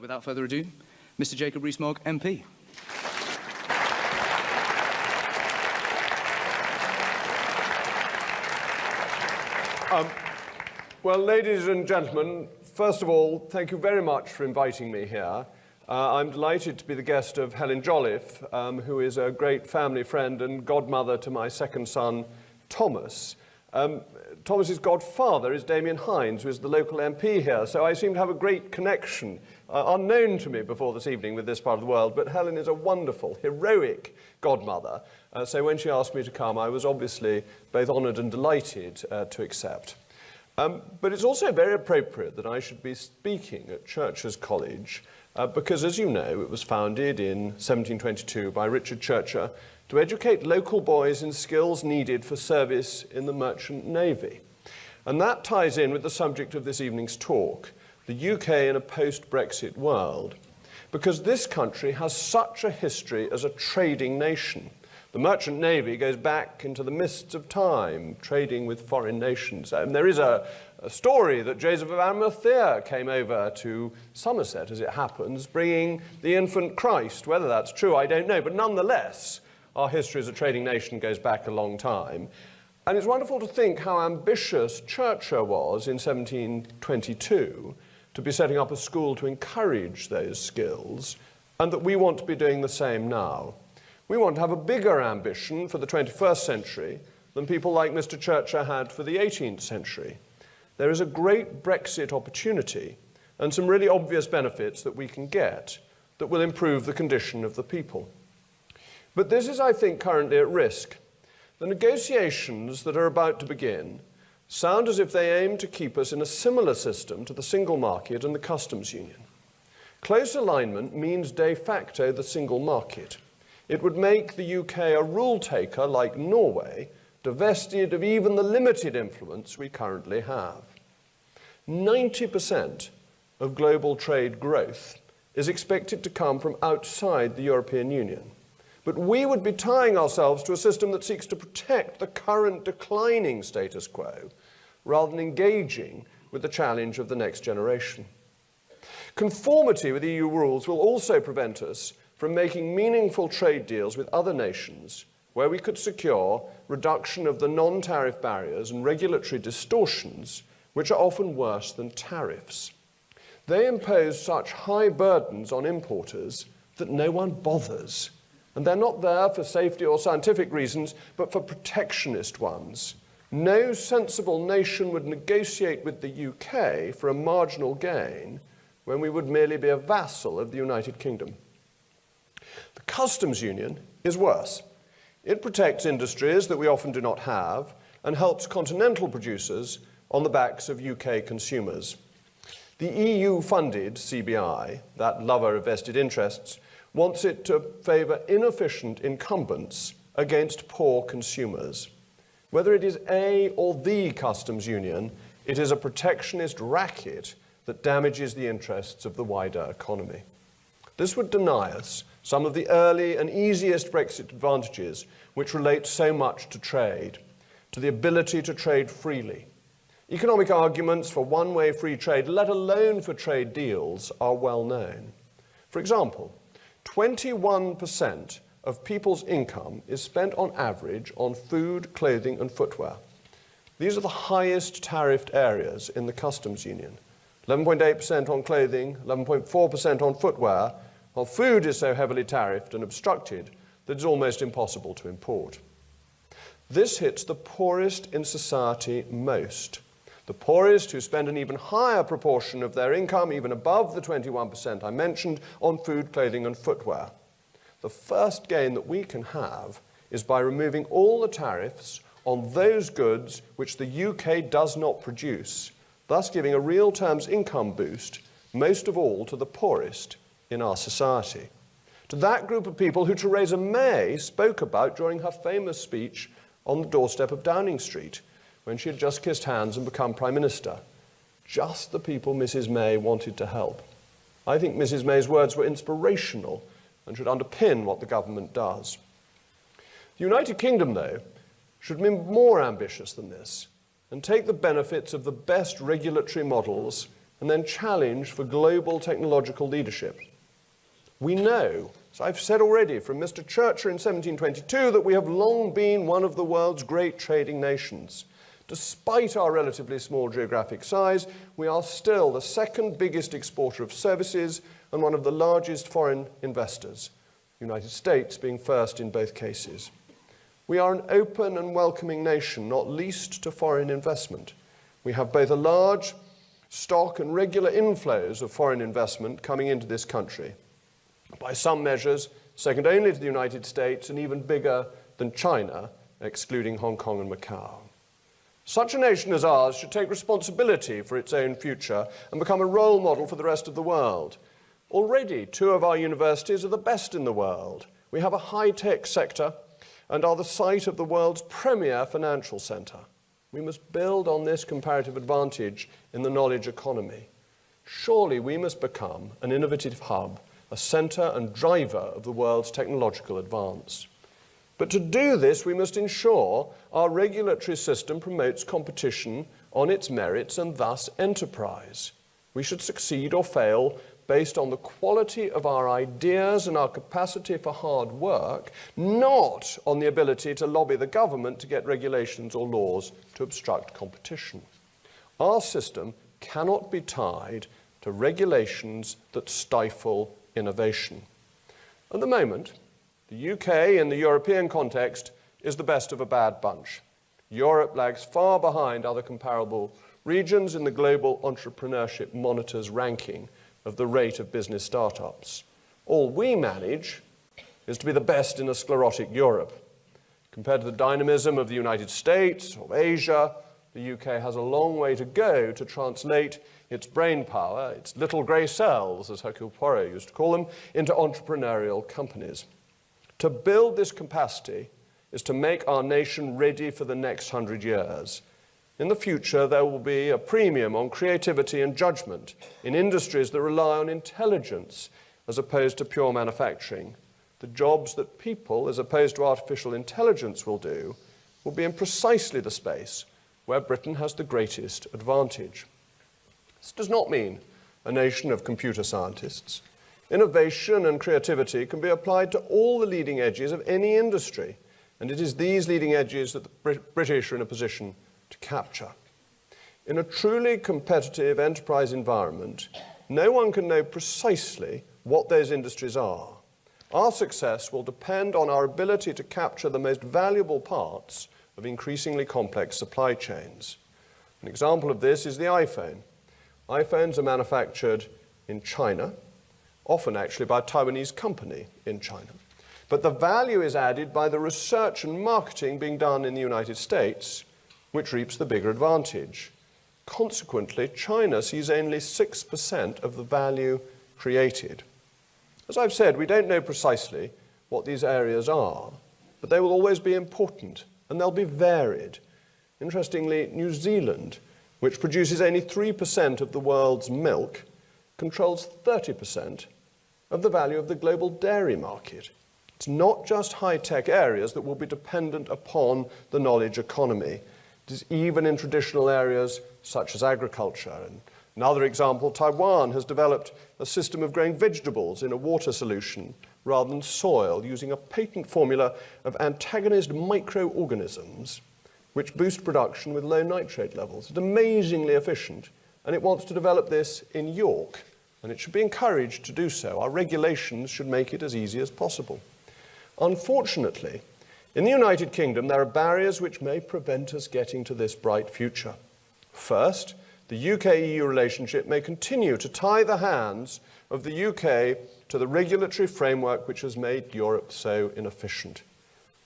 Without further ado, Mr. Jacob Rees Mogg, MP. Well, ladies and gentlemen, first of all, thank you very much for inviting me here. I'm delighted to be the guest of Helen Jolliffe, who is a great family friend and godmother to my second son, Thomas. Thomas's godfather is Damien Hinds, who is the local MP here, so I seem to have a great connection, unknown to me before this evening with this part of the world, but Helen is a wonderful, heroic godmother, so when she asked me to come, I was obviously both honoured and delighted to accept. But it's also very appropriate that I should be speaking at Churcher's College, because, as you know, it was founded in 1722 by Richard Churcher to educate local boys in skills needed for service in the merchant navy. And that ties in with the subject of this evening's talk, the UK in a post-Brexit world, because this country has such a history as a trading nation. The merchant navy goes back into the mists of time, trading with foreign nations. And there is a story that Joseph of Arimathea came over to Somerset, as it happens, bringing the infant Christ. Whether that's true, I don't know, but nonetheless, our history as a trading nation goes back a long time. And it's wonderful to think how ambitious Churcher was in 1722 to be setting up a school to encourage those skills, and that we want to be doing the same now. We want to have a bigger ambition for the 21st century than people like Mr. Churcher had for the 18th century. There is a great Brexit opportunity and some really obvious benefits that we can get that will improve the condition of the people. But this is, I think, currently at risk. The negotiations that are about to begin sound as if they aim to keep us in a similar system to the single market and the customs union. Close alignment means de facto the single market. It would make the UK a rule taker like Norway, divested of even the limited influence we currently have. 90% of global trade growth is expected to come from outside the European Union. But we would be tying ourselves to a system that seeks to protect the current declining status quo rather than engaging with the challenge of the next generation. Conformity with EU rules will also prevent us from making meaningful trade deals with other nations where we could secure reduction of the non-tariff barriers and regulatory distortions, which are often worse than tariffs. They impose such high burdens on importers that no one bothers. And they're not there for safety or scientific reasons, but for protectionist ones. No sensible nation would negotiate with the UK for a marginal gain when we would merely be a vassal of the United Kingdom. The customs union is worse. It protects industries that we often do not have and helps continental producers on the backs of UK consumers. The EU-funded CBI, that lover of vested interests, wants it to favour inefficient incumbents against poor consumers. Whether it is a or the customs union, it is a protectionist racket that damages the interests of the wider economy. This would deny us some of the early and easiest Brexit advantages which relate so much to trade, to the ability to trade freely. Economic arguments for one-way free trade, let alone for trade deals, are well known. For example, 21% of people's income is spent on average on food, clothing and footwear. These are the highest tariffed areas in the customs union. 11.8% on clothing, 11.4% on footwear, while food is so heavily tariffed and obstructed that it's almost impossible to import. This hits the poorest in society most. The poorest who spend an even higher proportion of their income, even above the 21% I mentioned, on food, clothing and footwear. The first gain that we can have is by removing all the tariffs on those goods which the UK does not produce, thus giving a real terms income boost, most of all to the poorest in our society. To that group of people who Theresa May spoke about during her famous speech on the doorstep of Downing Street, when she had just kissed hands and become Prime Minister. Just the people Mrs. May wanted to help. I think Mrs. May's words were inspirational and should underpin what the government does. The United Kingdom, though, should be more ambitious than this and take the benefits of the best regulatory models and then challenge for global technological leadership. We know, as I've said already from Mr. Churchill in 1722, that we have long been one of the world's great trading nations. Despite our relatively small geographic size, we are still the second biggest exporter of services and one of the largest foreign investors, the United States being first in both cases. We are an open and welcoming nation, not least to foreign investment. We have both a large stock and regular inflows of foreign investment coming into this country. By some measures, second only to the United States and even bigger than China, excluding Hong Kong and Macau. Such a nation as ours should take responsibility for its own future and become a role model for the rest of the world. Already, 2 of our universities are the best in the world. We have a high-tech sector and are the site of the world's premier financial centre. We must build on this comparative advantage in the knowledge economy. Surely we must become an innovative hub, a centre and driver of the world's technological advance. But to do this, we must ensure our regulatory system promotes competition on its merits and thus enterprise. We should succeed or fail based on the quality of our ideas and our capacity for hard work, not on the ability to lobby the government to get regulations or laws to obstruct competition. Our system cannot be tied to regulations that stifle innovation. At the moment, the UK in the European context is the best of a bad bunch. Europe lags far behind other comparable regions in the Global Entrepreneurship Monitor's ranking of the rate of business startups. All we manage is to be the best in a sclerotic Europe. Compared to the dynamism of the United States or Asia, the UK has a long way to go to translate its brain power, its little grey cells, as Hercule Poirot used to call them, into entrepreneurial companies. To build this capacity is to make our nation ready for the next 100 years. In the future, there will be a premium on creativity and judgment in industries that rely on intelligence as opposed to pure manufacturing. The jobs that people, as opposed to artificial intelligence, will do will be in precisely the space where Britain has the greatest advantage. This does not mean a nation of computer scientists. Innovation and creativity can be applied to all the leading edges of any industry, and it is these leading edges that the British are in a position to capture. In a truly competitive enterprise environment, no one can know precisely what those industries are. Our success will depend on our ability to capture the most valuable parts of increasingly complex supply chains. An example of this is the iPhone. iPhones are manufactured in China, often actually by a Taiwanese company in China. But the value is added by the research and marketing being done in the United States, which reaps the bigger advantage. Consequently, China sees only 6% of the value created. As I've said, we don't know precisely what these areas are, but they will always be important, and they'll be varied. Interestingly, New Zealand, which produces only 3% of the world's milk, controls 30% of the value of the global dairy market. It's not just high-tech areas that will be dependent upon the knowledge economy. It is even in traditional areas such as agriculture. And another example, Taiwan has developed a system of growing vegetables in a water solution rather than soil, using a patent formula of antagonist microorganisms which boost production with low nitrate levels. It's amazingly efficient, and it wants to develop this in York, and it should be encouraged to do so. Our regulations should make it as easy as possible. Unfortunately, in the United Kingdom, there are barriers which may prevent us getting to this bright future. First, the UK-EU relationship may continue to tie the hands of the UK to the regulatory framework which has made Europe so inefficient.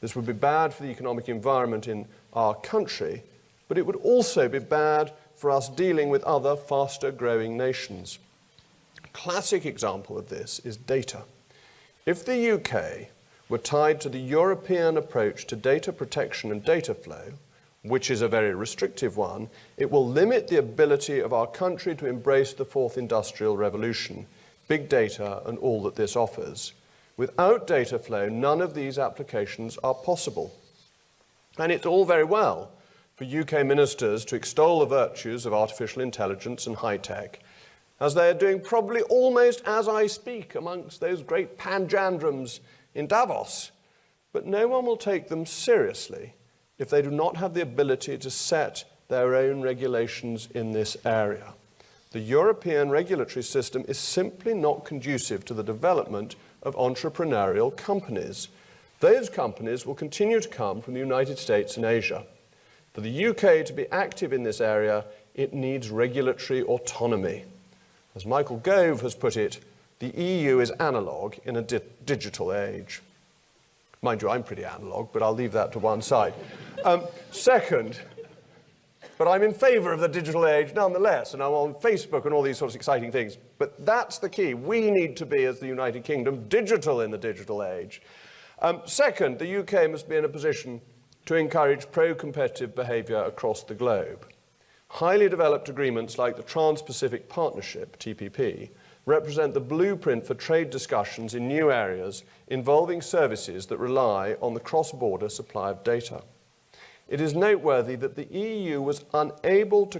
This would be bad for the economic environment in our country, but it would also be bad for us dealing with other faster-growing nations. A classic example of this is data. If the UK were tied to the European approach to data protection and data flow, which is a very restrictive one, it will limit the ability of our country to embrace the fourth industrial revolution, big data and all that this offers. Without data flow, none of these applications are possible. And it's all very well for UK ministers to extol the virtues of artificial intelligence and high tech, as they are doing probably almost as I speak amongst those great panjandrums in Davos. But no one will take them seriously if they do not have the ability to set their own regulations in this area. The European regulatory system is simply not conducive to the development of entrepreneurial companies. Those companies will continue to come from the United States and Asia. For the UK to be active in this area, it needs regulatory autonomy. As Michael Gove has put it, the EU is analogue in a digital age. Mind you, I'm pretty analogue, but I'll leave that to one side. Second, but I'm in favour of the digital age nonetheless, and I'm on Facebook and all these sorts of exciting things. But that's the key. We need to be, as the United Kingdom, digital in the digital age. Second, the UK must be in a position to encourage pro-competitive behaviour across the globe. Highly developed agreements like the Trans-Pacific Partnership, TPP, represent the blueprint for trade discussions in new areas involving services that rely on the cross-border supply of data. It is noteworthy that the EU was unable to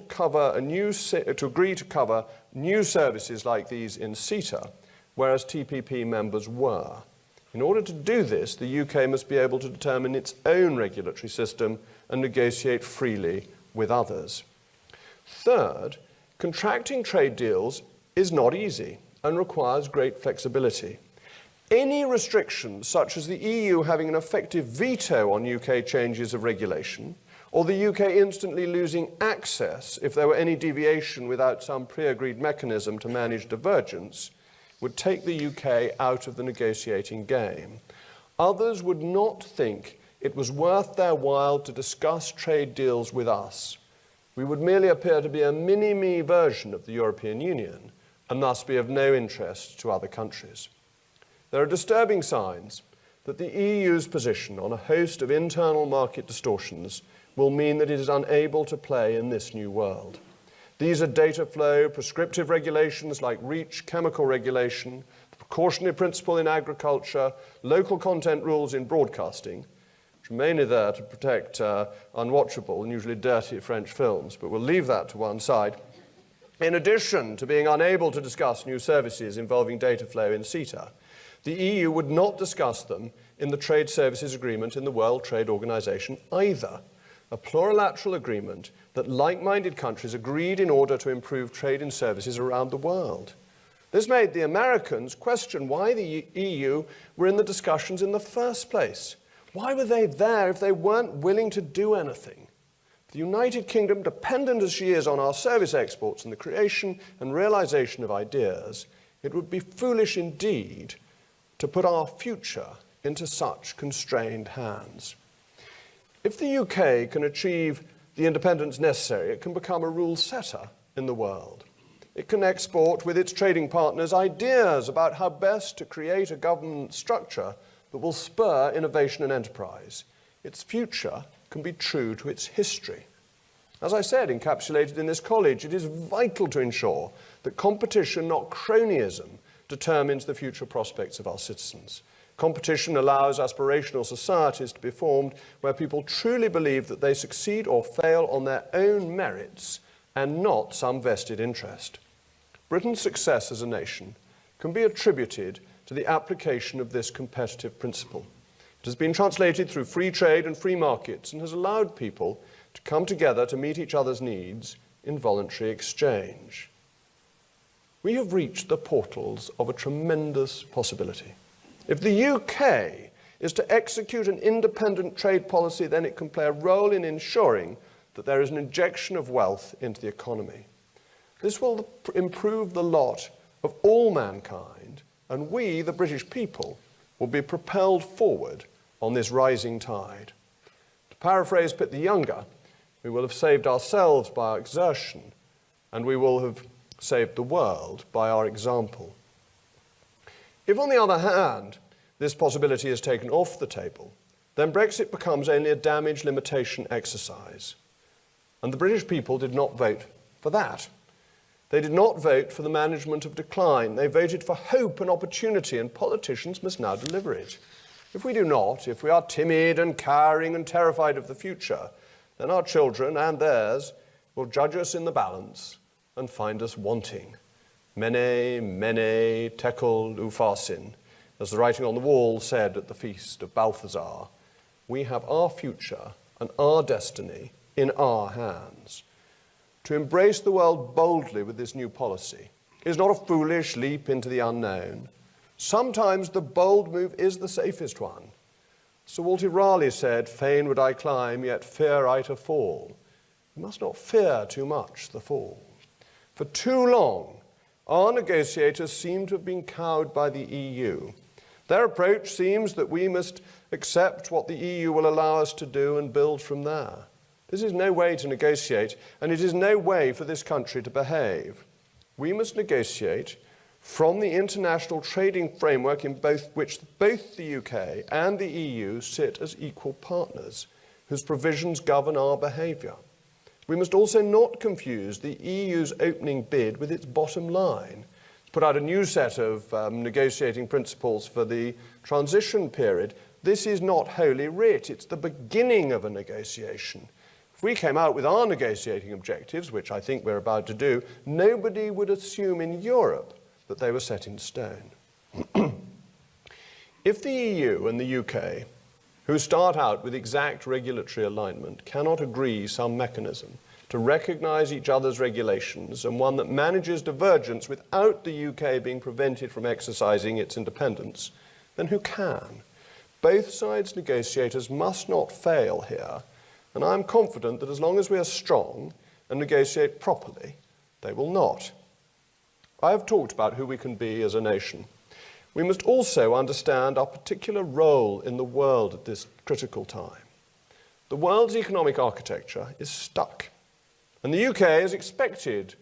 agree to cover new services like these in CETA, whereas TPP members were. In order to do this, the UK must be able to determine its own regulatory system and negotiate freely with others. Third, contracting trade deals is not easy and requires great flexibility. Any restrictions, such as the EU having an effective veto on UK changes of regulation, or the UK instantly losing access if there were any deviation without some pre-agreed mechanism to manage divergence, would take the UK out of the negotiating game. Others would not think it was worth their while to discuss trade deals with us. We would merely appear to be a mini-me version of the European Union and thus be of no interest to other countries. There are disturbing signs that the EU's position on a host of internal market distortions will mean that it is unable to play in this new world. These are data flow, prescriptive regulations like REACH, chemical regulation, the precautionary principle in agriculture, local content rules in broadcasting, which are mainly there to protect unwatchable and usually dirty French films, but we'll leave that to one side. In addition to being unable to discuss new services involving data flow in CETA, the EU would not discuss them in the Trade Services Agreement in the World Trade Organization either, a plurilateral agreement that like-minded countries agreed in order to improve trade in services around the world. This made the Americans question why the EU were in the discussions in the first place. Why were they there if they weren't willing to do anything? The United Kingdom, dependent as she is on our service exports and the creation and realization of ideas, it would be foolish indeed to put our future into such constrained hands. If the UK can achieve the independence necessary, it can become a rule setter in the world. It can export with its trading partners ideas about how best to create a government structure that will spur innovation and enterprise. Its future can be true to its history. As I said, encapsulated in this college, it is vital to ensure that competition, not cronyism, determines the future prospects of our citizens. Competition allows aspirational societies to be formed where people truly believe that they succeed or fail on their own merits and not some vested interest. Britain's success as a nation can be attributed to the application of this competitive principle. It has been translated through free trade and free markets and has allowed people to come together to meet each other's needs in voluntary exchange. We have reached the portals of a tremendous possibility. If the UK is to execute an independent trade policy, then it can play a role in ensuring that there is an injection of wealth into the economy. This will improve the lot of all mankind, and we, the British people, will be propelled forward on this rising tide. To paraphrase Pitt the Younger, we will have saved ourselves by our exertion, and we will have saved the world by our example. If, on the other hand, this possibility is taken off the table, then Brexit becomes only a damage limitation exercise. And the British people did not vote for that. They did not vote for the management of decline. They voted for hope and opportunity, and politicians must now deliver it. If we do not, if we are timid and cowering and terrified of the future, then our children and theirs will judge us in the balance and find us wanting. Mene, mene, tekel, upharsin. As the writing on the wall said at the feast of Balthazar, we have our future and our destiny in our hands. To embrace the world boldly with this new policy is not a foolish leap into the unknown. Sometimes the bold move is the safest one. Sir Walter Raleigh said, "Fain would I climb, yet fear I to fall." We must not fear too much the fall. For too long, our negotiators seem to have been cowed by the EU. Their approach seems that we must accept what the EU will allow us to do and build from there. This is no way to negotiate, and it is no way for this country to behave. We must negotiate from the international trading framework in which both the UK and the EU sit as equal partners, whose provisions govern our behaviour. We must also not confuse the EU's opening bid with its bottom line. It's put out a new set of negotiating principles for the transition period. This is not Holy Writ, it's the beginning of a negotiation. If we came out with our negotiating objectives, which I think we're about to do, nobody would assume in Europe that they were set in stone. If the EU and the UK, who start out with exact regulatory alignment, cannot agree some mechanism to recognise each other's regulations and one that manages divergence without the UK being prevented from exercising its independence, then who can? Both sides' negotiators must not fail here, and I'm confident that as long as we are strong and negotiate properly, they will not. I have talked about who we can be as a nation. We must also understand our particular role in the world at this critical time. The world's economic architecture is stuck, and the UK is expected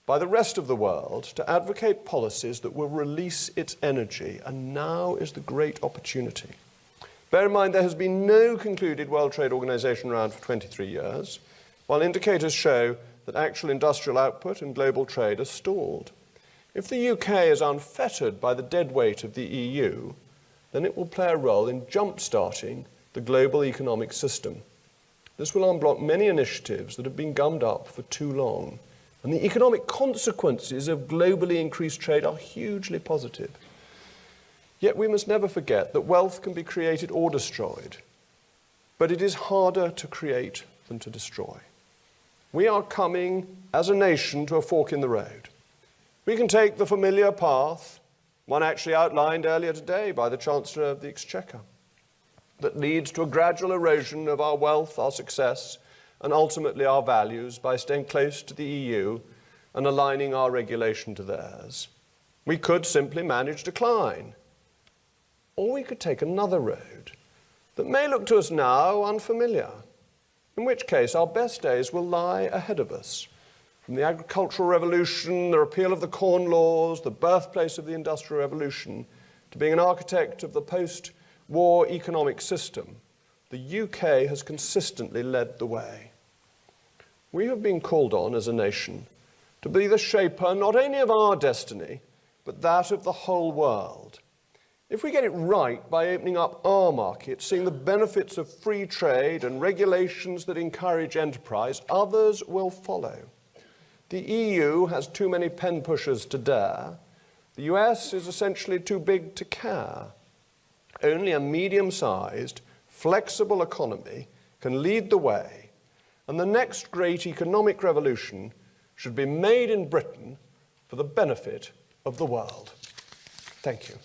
by the rest of the world to advocate policies that will release its energy, and now is the great opportunity. Bear in mind there has been no concluded World Trade Organization around for 23 years, while indicators show that actual industrial output and global trade are stalled. If the UK is unfettered by the dead weight of the EU, then it will play a role in jump-starting the global economic system. This will unblock many initiatives that have been gummed up for too long, and the economic consequences of globally increased trade are hugely positive. Yet we must never forget that wealth can be created or destroyed, but it is harder to create than to destroy. We are coming, as a nation, to a fork in the road. We can take the familiar path, one actually outlined earlier today by the Chancellor of the Exchequer, that leads to a gradual erosion of our wealth, our success, and ultimately our values by staying close to the EU and aligning our regulation to theirs. We could simply manage decline, or we could take another road that may look to us now unfamiliar, in which case our best days will lie ahead of us. From the agricultural revolution, the repeal of the Corn Laws, the birthplace of the Industrial Revolution, to being an architect of the post-war economic system, the UK has consistently led the way. We have been called on as a nation to be the shaper not only of our destiny, but that of the whole world. If we get it right by opening up our market, seeing the benefits of free trade and regulations that encourage enterprise, others will follow. The EU has too many pen pushers to dare. The US is essentially too big to care. Only a medium-sized, flexible economy can lead the way, and the next great economic revolution should be made in Britain for the benefit of the world. Thank you.